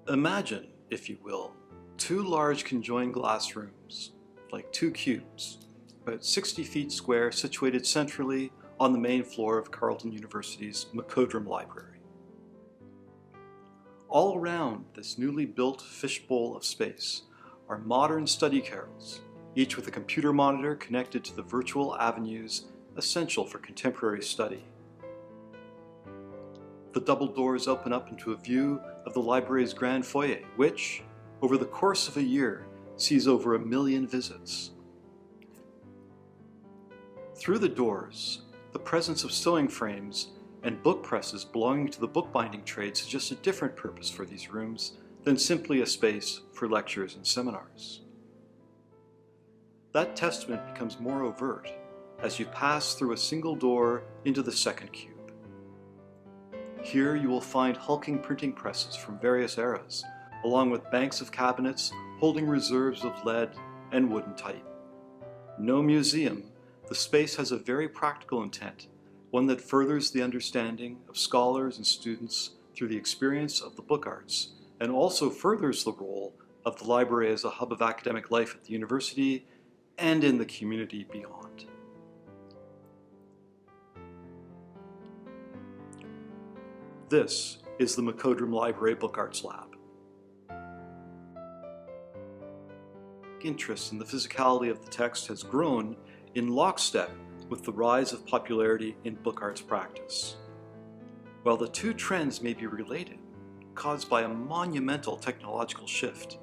Imagine, if you will, two large conjoined glass rooms, like two cubes, about 60 feet square, situated centrally on the main floor of Carleton University's McCodrum Library. All around this newly built fishbowl of space are modern study carrels, each with a computer monitor connected to the virtual avenues essential for contemporary study. The double doors open up into a view of the library's grand foyer, which, over the course of a year, sees over 1 million visits. Through the doors, the presence of sewing frames and book presses belonging to the bookbinding trade suggests a different purpose for these rooms than simply a space for lectures and seminars. That testament becomes more overt as you pass through a single door into the second cube. Here you will find hulking printing presses from various eras, along with banks of cabinets holding reserves of lead and wooden type. No museum, the space has a very practical intent, one that furthers the understanding of scholars and students through the experience of the book arts, and also furthers the role of the library as a hub of academic life at the university and in the community beyond. This is the McCodrum Library Book Arts Lab. Interest in the physicality of the text has grown in lockstep with the rise of popularity in book arts practice. While the two trends may be related, caused by a monumental technological shift,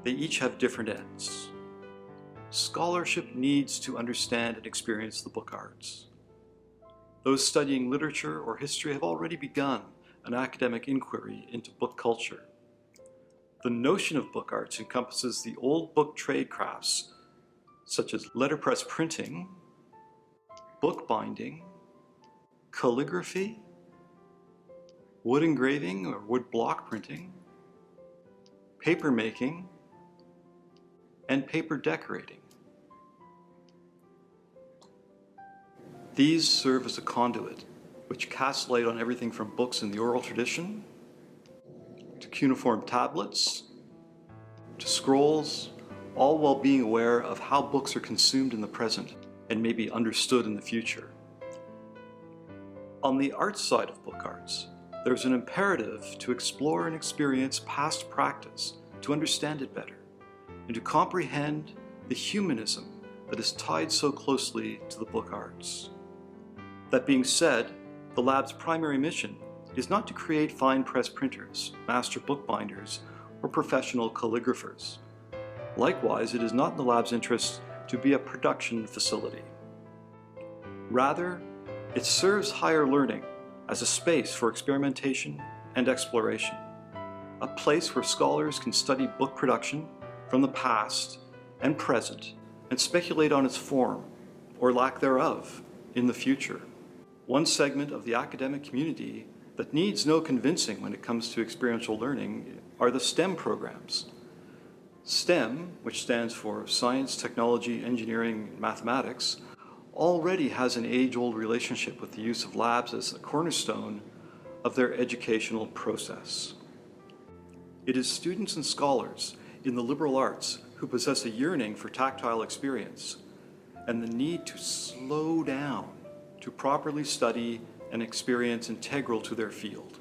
they each have different ends. Scholarship needs to understand and experience the book arts. Those studying literature or history have already begun an academic inquiry into book culture. The notion of book arts encompasses the old book trade crafts, such as letterpress printing, bookbinding, calligraphy, wood engraving or wood block printing, paper making, and paper decorating. These serve as a conduit which casts light on everything from books in the oral tradition, to cuneiform tablets, to scrolls, all while being aware of how books are consumed in the present and may be understood in the future. On the arts side of book arts, there's an imperative to explore and experience past practice, to understand it better, and to comprehend the humanism that is tied so closely to the book arts. That being said, the lab's primary mission is not to create fine press printers, master bookbinders, or professional calligraphers. Likewise, it is not in the lab's interest to be a production facility. Rather, it serves higher learning as a space for experimentation and exploration, a place where scholars can study book production from the past and present and speculate on its form, or lack thereof, in the future. One segment of the academic community that needs no convincing when it comes to experiential learning are the STEM programs. STEM, which stands for Science, Technology, Engineering, and Mathematics, already has an age-old relationship with the use of labs as a cornerstone of their educational process. It is students and scholars in the liberal arts who possess a yearning for tactile experience and the need to slow down to properly study and experience integral to their field.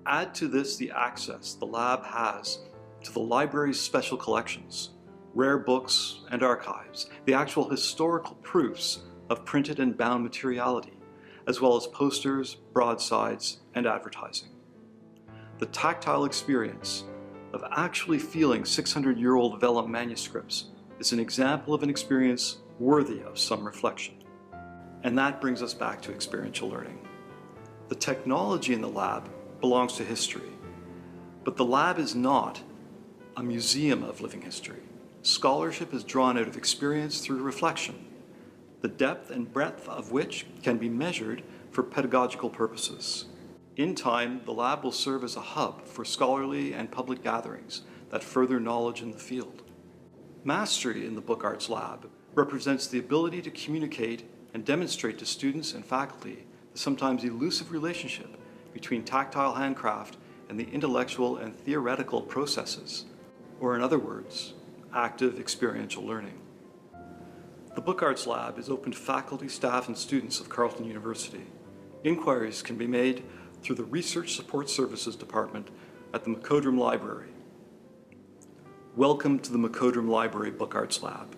Add to this the access the lab has to the library's special collections, rare books and archives, the actual historical proofs of printed and bound materiality, as well as posters, broadsides, and advertising. The tactile experience of actually feeling 600-year-old vellum manuscripts is an example of an experience worthy of some reflection. And that brings us back to experiential learning. The technology in the lab belongs to history, but the lab is not a museum of living history. Scholarship is drawn out of experience through reflection, the depth and breadth of which can be measured for pedagogical purposes. In time, the lab will serve as a hub for scholarly and public gatherings that further knowledge in the field. Mastery in the Book Arts Lab represents the ability to communicate and demonstrate to students and faculty the sometimes elusive relationship between tactile handcraft and the intellectual and theoretical processes, or in other words, active experiential learning. The Book Arts Lab is open to faculty, staff, and students of Carleton University. Inquiries can be made through the Research Support Services Department at the Macodrum Library. Welcome to the Macodrum Library Book Arts Lab.